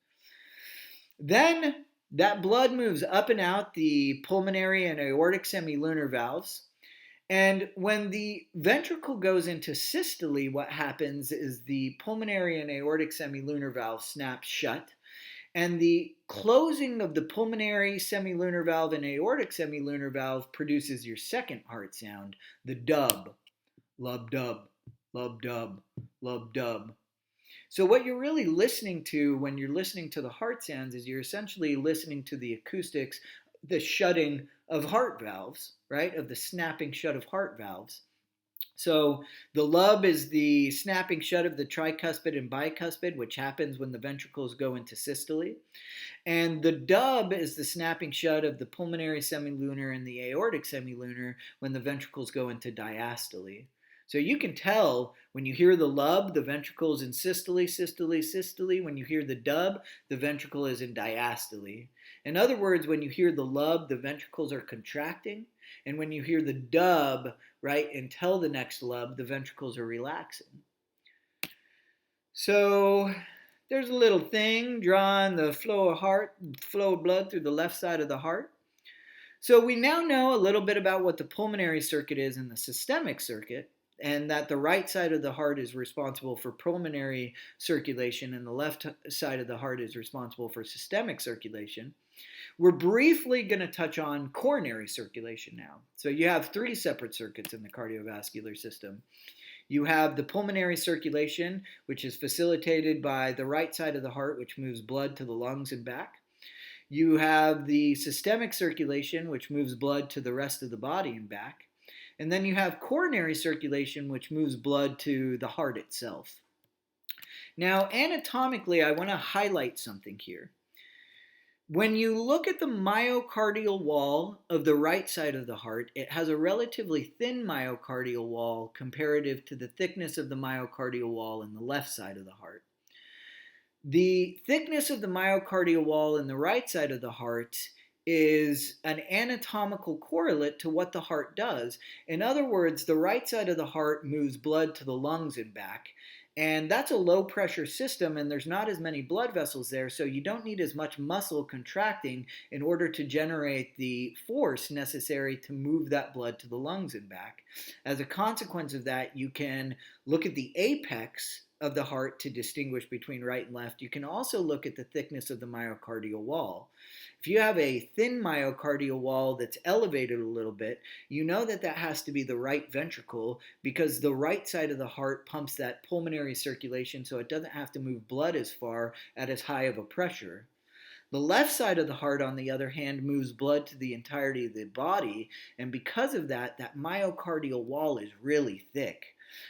Then that blood moves up and out the pulmonary and aortic semilunar valves. And when the ventricle goes into systole, what happens is the pulmonary and aortic semilunar valve snaps shut, and the closing of the pulmonary semilunar valve and aortic semilunar valve produces your second heart sound, the dub, lub-dub, lub-dub, lub-dub. So what you're really listening to when you're listening to the heart sounds is you're essentially listening to the acoustics, the shutting of heart valves, right? Of the snapping shut of heart valves. So the lub is the snapping shut of the tricuspid and bicuspid, which happens when the ventricles go into systole. And the dub is the snapping shut of the pulmonary semilunar and the aortic semilunar when the ventricles go into diastole. So you can tell when you hear the lub, the ventricle is in systole, systole, systole. When you hear the dub, the ventricle is in diastole. In other words, when you hear the lub, the ventricles are contracting. And when you hear the dub, right, until the next lub, the ventricles are relaxing. So there's a little thing drawing the flow of blood through the left side of the heart. So we now know a little bit about what the pulmonary circuit is and the systemic circuit, and that the right side of the heart is responsible for pulmonary circulation and the left side of the heart is responsible for systemic circulation. We're briefly going to touch on coronary circulation now. So you have three separate circuits in the cardiovascular system. You have the pulmonary circulation, which is facilitated by the right side of the heart, which moves blood to the lungs and back. You have the systemic circulation, which moves blood to the rest of the body and back. And then you have coronary circulation, which moves blood to the heart itself. Now, anatomically, I want to highlight something here. When you look at the myocardial wall of the right side of the heart, it has a relatively thin myocardial wall comparative to the thickness of the myocardial wall in the left side of the heart. The thickness of the myocardial wall in the right side of the heart is an anatomical correlate to what the heart does. In other words, the right side of the heart moves blood to the lungs and back. And that's a low pressure system, and there's not as many blood vessels there, so you don't need as much muscle contracting in order to generate the force necessary to move that blood to the lungs and back. As a consequence of that, you can look at the apex of the heart to distinguish between right and left. You can also look at the thickness of the myocardial wall. If you have a thin myocardial wall that's elevated a little bit, you know that that has to be the right ventricle, because the right side of the heart pumps that pulmonary circulation, so it doesn't have to move blood as far at as high of a pressure. The left side of the heart, on the other hand, moves blood to the entirety of the body, and because of that, that myocardial wall is really thick.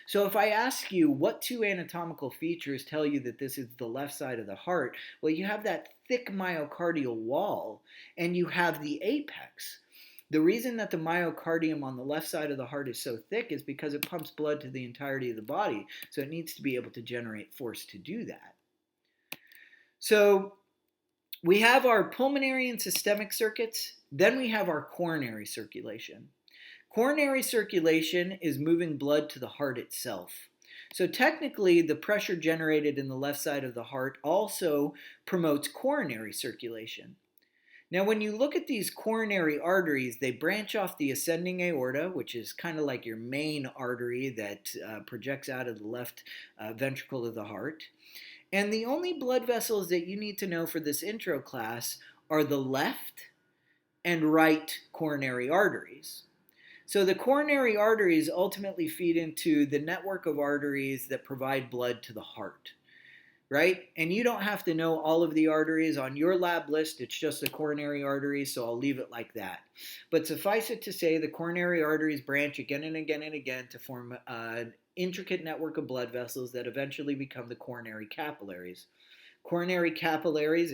So if I ask you what two anatomical features tell you that this is the left side of the heart, well, you have that thick myocardial wall and you have the apex. The reason that the myocardium on the left side of the heart is so thick is because it pumps blood to the entirety of the body, so it needs to be able to generate force to do that. So we have our pulmonary and systemic circuits, then we have our coronary circulation. Coronary circulation is moving blood to the heart itself. So technically, the pressure generated in the left side of the heart also promotes coronary circulation. Now, when you look at these coronary arteries, they branch off the ascending aorta, which is kind of like your main artery that projects out of the left ventricle of the heart. And the only blood vessels that you need to know for this intro class are the left and right coronary arteries. So the coronary arteries ultimately feed into the network of arteries that provide blood to the heart, right? And you don't have to know all of the arteries. On your lab list, it's just the coronary arteries, so I'll leave it like that. But suffice it to say, the coronary arteries branch again and again and again to form an intricate network of blood vessels that eventually become the coronary capillaries. Coronary capillaries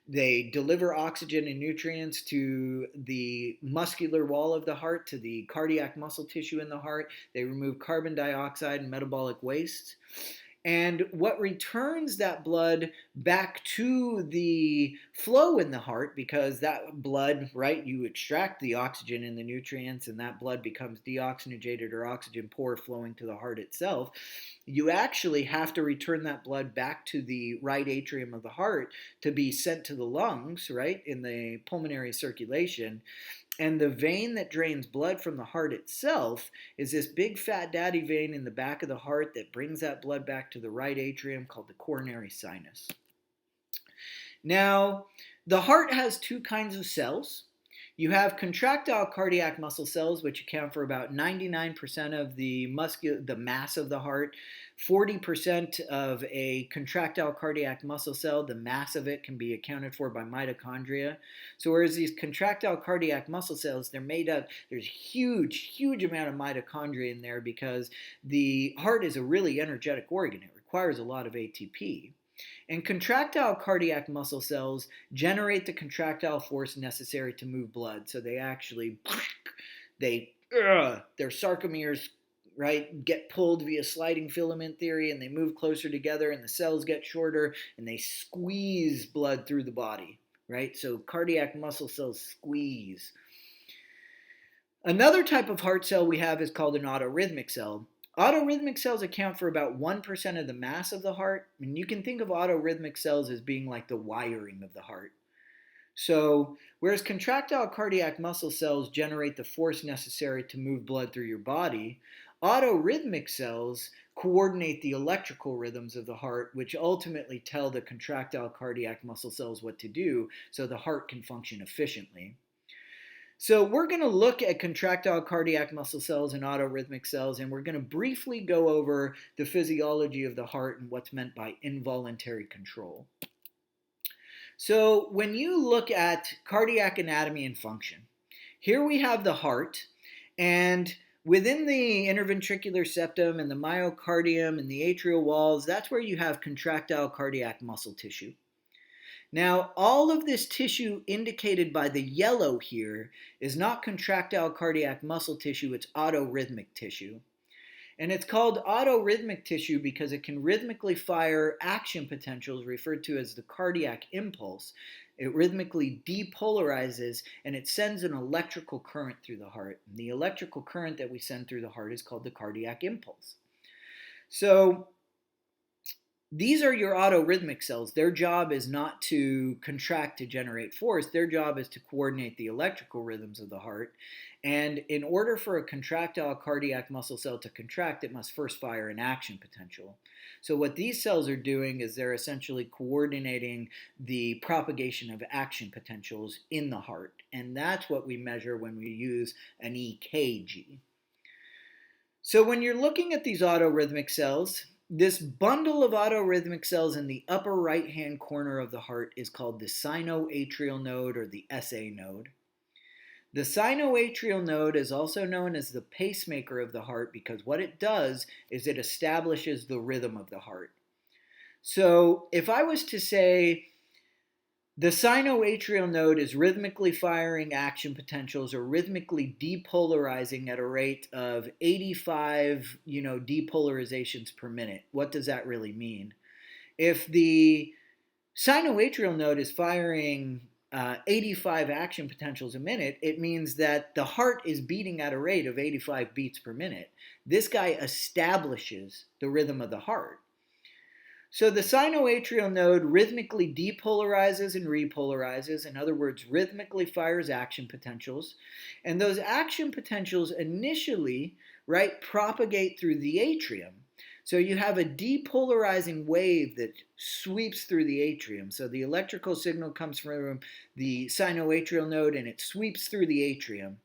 they deliver oxygen and nutrients to the muscular wall of the heart, to the cardiac muscle tissue in the heart. They remove carbon dioxide and metabolic waste. And what returns that blood back to the flow in the heart, because that blood, right, you extract the oxygen and the nutrients and that blood becomes deoxygenated or oxygen poor flowing to the heart itself, you actually have to return that blood back to the right atrium of the heart to be sent to the lungs, right, in the pulmonary circulation. And the vein that drains blood from the heart itself is this big fat daddy vein in the back of the heart that brings that blood back to the right atrium, called the coronary sinus. Now, the heart has two kinds of cells. You have contractile cardiac muscle cells, which account for about 99% of the mass of the heart. 40% of a contractile cardiac muscle cell, the mass of it can be accounted for by mitochondria. So whereas these contractile cardiac muscle cells, there's huge amount of mitochondria in there because the heart is a really energetic organ. It requires a lot of ATP. And contractile cardiac muscle cells generate the contractile force necessary to move blood. So their sarcomeres, right, get pulled via sliding filament theory, and they move closer together, and the cells get shorter, and they squeeze blood through the body, right? So cardiac muscle cells squeeze. Another type of heart cell we have is called an autorhythmic cell. Autorhythmic cells account for about 1% of the mass of the heart, and you can think of autorhythmic cells as being like the wiring of the heart. So, whereas contractile cardiac muscle cells generate the force necessary to move blood through your body, autorhythmic cells coordinate the electrical rhythms of the heart, which ultimately tell the contractile cardiac muscle cells what to do so the heart can function efficiently. So we're going to look at contractile cardiac muscle cells and autorhythmic cells, and we're going to briefly go over the physiology of the heart and what's meant by involuntary control. So when you look at cardiac anatomy and function, here we have the heart, and within the interventricular septum and the myocardium and the atrial walls, that's where you have contractile cardiac muscle tissue. Now, all of this tissue indicated by the yellow here is not contractile cardiac muscle tissue, it's autorhythmic tissue. And it's called autorhythmic tissue because it can rhythmically fire action potentials referred to as the cardiac impulse It rhythmically depolarizes, and it sends an electrical current through the heart. And the electrical current that we send through the heart is called the cardiac impulse. So these are your autorhythmic cells. Their job is not to contract to generate force. Their job is to coordinate the electrical rhythms of the heart. And in order for a contractile cardiac muscle cell to contract, it must first fire an action potential. So what these cells are doing is they're essentially coordinating the propagation of action potentials in the heart. And that's what we measure when we use an EKG. So when you're looking at these autorhythmic cells, this bundle of autorhythmic cells in the upper right-hand corner of the heart is called the sinoatrial node, or the SA node. The sinoatrial node is also known as the pacemaker of the heart because what it does is it establishes the rhythm of the heart. So if I was to say the sinoatrial node is rhythmically firing action potentials or rhythmically depolarizing at a rate of 85, depolarizations per minute. What does that really mean? If the sinoatrial node is firing 85 action potentials a minute, it means that the heart is beating at a rate of 85 beats per minute. This guy establishes the rhythm of the heart. So the sinoatrial node rhythmically depolarizes and repolarizes, in other words, rhythmically fires action potentials. And those action potentials initially, propagate through the atrium. So you have a depolarizing wave that sweeps through the atrium. So the electrical signal comes from the sinoatrial node and it sweeps through the atrium.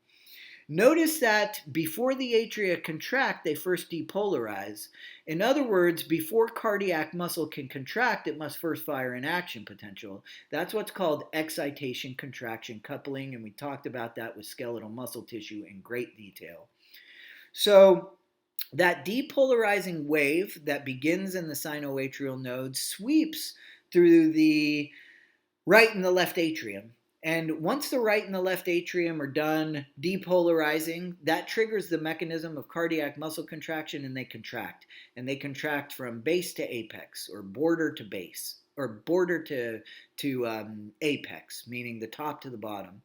Notice that before the atria contract, they first depolarize. In other words, before cardiac muscle can contract, it must first fire an action potential. That's what's called excitation-contraction coupling, and we talked about that with skeletal muscle tissue in great detail. So that depolarizing wave that begins in the sinoatrial node sweeps through the right and the left atrium. And once the right and the left atrium are done depolarizing, that triggers the mechanism of cardiac muscle contraction, and they contract. And they contract from base to apex, or border to base, or border to apex, meaning the top to the bottom.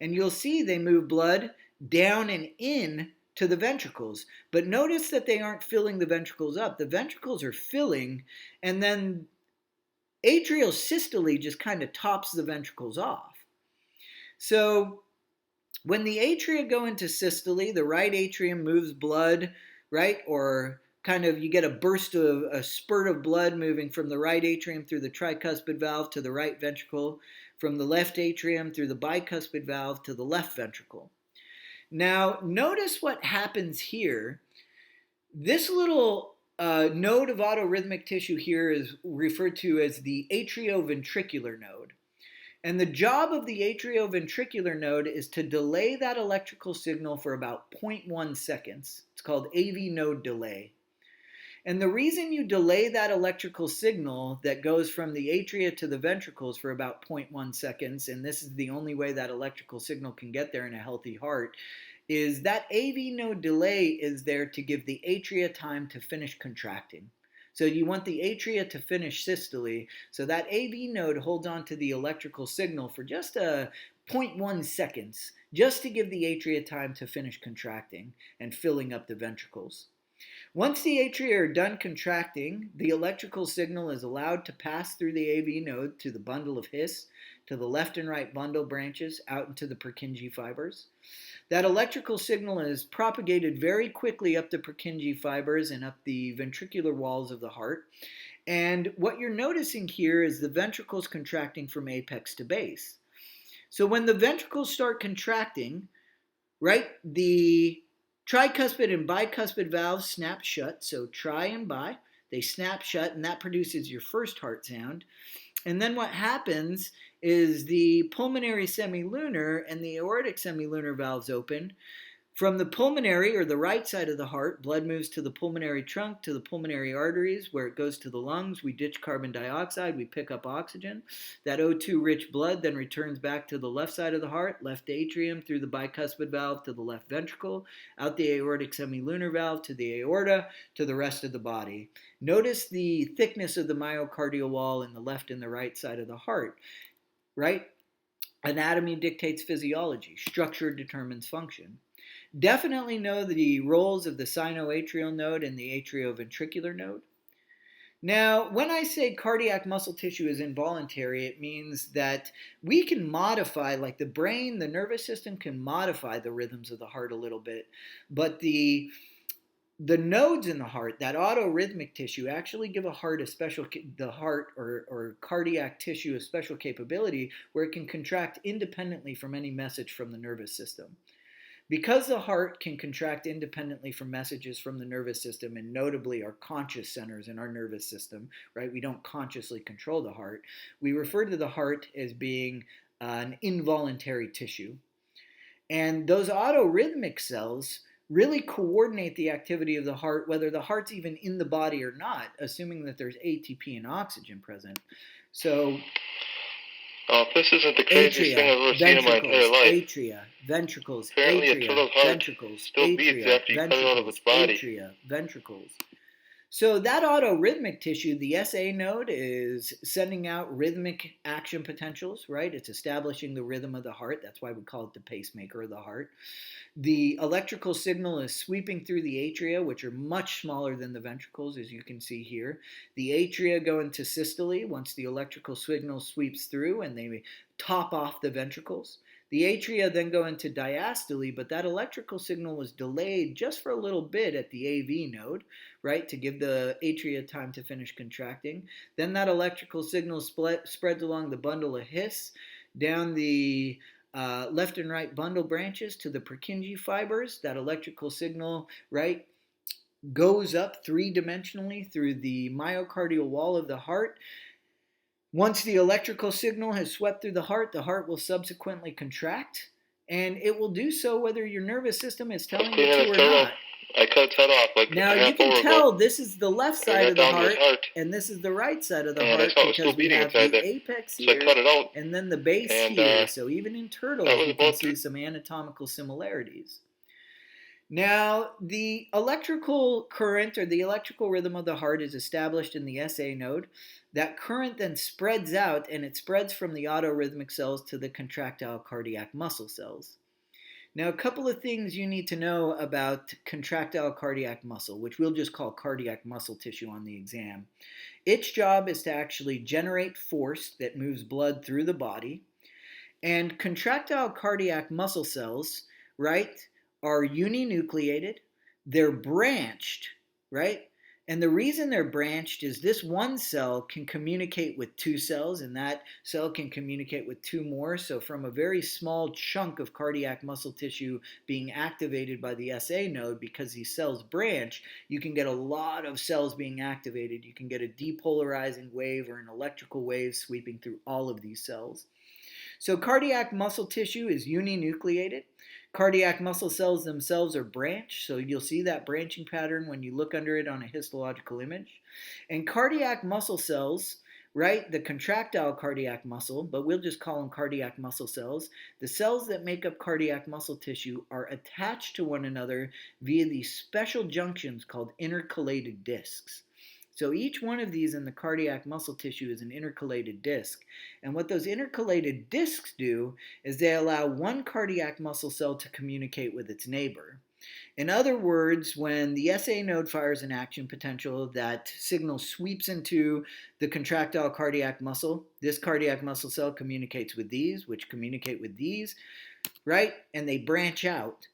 And you'll see they move blood down and in to the ventricles. But notice that they aren't filling the ventricles up. The ventricles are filling, and then atrial systole just kind of tops the ventricles off. So when the atria go into systole, the right atrium moves blood, or kind of you get a spurt of blood moving from the right atrium through the tricuspid valve to the right ventricle, from the left atrium through the bicuspid valve to the left ventricle. Now, notice what happens here. This little node of autorhythmic tissue here is referred to as the atrioventricular node. And the job of the atrioventricular node is to delay that electrical signal for about 0.1 seconds. It's called AV node delay. And the reason you delay that electrical signal that goes from the atria to the ventricles for about 0.1 seconds, and this is the only way that electrical signal can get there in a healthy heart, is that AV node delay is there to give the atria time to finish contracting. So you want the atria to finish systole, so that AV node holds on to the electrical signal for just 0.1 seconds, just to give the atria time to finish contracting and filling up the ventricles. Once the atria are done contracting, the electrical signal is allowed to pass through the AV node to the bundle of His, to the left and right bundle branches, out into the Purkinje fibers. That electrical signal is propagated very quickly up the Purkinje fibers and up the ventricular walls of the heart. And what you're noticing here is the ventricles contracting from apex to base. So when the ventricles start contracting, the tricuspid and bicuspid valves snap shut. So tri and bi, they snap shut, and that produces your first heart sound. And then what happens is the pulmonary semilunar and the aortic semilunar valves open. From the pulmonary, or the right side of the heart, blood moves to the pulmonary trunk, to the pulmonary arteries, where it goes to the lungs. We ditch carbon dioxide, we pick up oxygen. That O2-rich blood then returns back to the left side of the heart, left atrium, through the bicuspid valve to the left ventricle, out the aortic semilunar valve to the aorta, to the rest of the body. Notice the thickness of the myocardial wall in the left and the right side of the heart. right? Anatomy dictates physiology. Structure determines function. Definitely know the roles of the sinoatrial node and the atrioventricular node. Now, when I say cardiac muscle tissue is involuntary, it means that we can modify, like the brain, the nervous system can modify the rhythms of the heart a little bit, but the nodes in the heart, that autorhythmic tissue, actually give the heart or cardiac tissue a special capability where it can contract independently from any message from the nervous system. Because the heart can contract independently from messages from the nervous system, and notably our conscious centers in our nervous system, right? We don't consciously control the heart. We refer to the heart as being an involuntary tissue. And those autorhythmic cells really coordinate the activity of the heart, whether the heart's even in the body or not, assuming that there's ATP and oxygen present. So this isn't the craziest thing I've ever seen in my entire life. Atria, ventricles, apparently atria, a turtle's heart ventricles, still atria, beats after you cut it out of its body. Atria, ventricles. So that autorhythmic tissue, the SA node, is sending out rhythmic action potentials, right? It's establishing the rhythm of the heart. That's why we call it the pacemaker of the heart. The electrical signal is sweeping through the atria, which are much smaller than the ventricles, as you can see here. The atria go into systole once the electrical signal sweeps through, and they top off the ventricles. The atria then go into diastole, but that electrical signal was delayed just for a little bit at the AV node, right, to give the atria time to finish contracting. Then that electrical signal spreads along the bundle of His, down the left and right bundle branches to the Purkinje fibers. That electrical signal, right, goes up three-dimensionally through the myocardial wall of the heart. Once the electrical signal has swept through the heart will subsequently contract, and it will do so whether your nervous system is telling it to or not. I cut its head off now you can tell this is the left side of the heart, and this is the right side of the heart, because we have the apex here and then the base here. So even in turtles you can see some anatomical similarities. Now, the electrical current or the electrical rhythm of the heart is established in the SA node. That current then spreads out, and it spreads from the autorhythmic cells to the contractile cardiac muscle cells. Now, a couple of things you need to know about contractile cardiac muscle, which we'll just call cardiac muscle tissue on the exam. Its job is to actually generate force that moves blood through the body. And contractile cardiac muscle cells, right, are uninucleated. They're branched, right? And the reason they're branched is this one cell can communicate with two cells, and that cell can communicate with two more. So from a very small chunk of cardiac muscle tissue being activated by the SA node, because these cells branch, you can get a lot of cells being activated. You can get a depolarizing wave or an electrical wave sweeping through all of these cells. So cardiac muscle tissue is uninucleated. Cardiac muscle cells themselves are branched, so you'll see that branching pattern when you look under it on a histological image. And cardiac muscle cells, right, the contractile cardiac muscle, but we'll just call them cardiac muscle cells, the cells that make up cardiac muscle tissue are attached to one another via these special junctions called intercalated discs. So each one of these in the cardiac muscle tissue is an intercalated disc. And what those intercalated discs do is they allow one cardiac muscle cell to communicate with its neighbor. In other words, when the SA node fires an action potential, that signal sweeps into the contractile cardiac muscle. This cardiac muscle cell communicates with these, which communicate with these, right? And they branch out.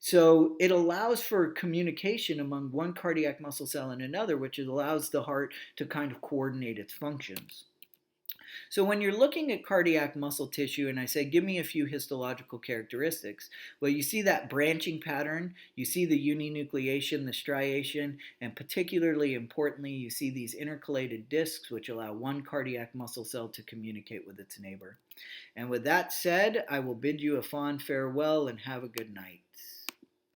So it allows for communication among one cardiac muscle cell and another, which allows the heart to kind of coordinate its functions. So when you're looking at cardiac muscle tissue and I say, give me a few histological characteristics, well, you see that branching pattern, you see the uninucleation, the striation, and particularly importantly, you see these intercalated discs, which allow one cardiac muscle cell to communicate with its neighbor. And with that said, I will bid you a fond farewell and have a good night.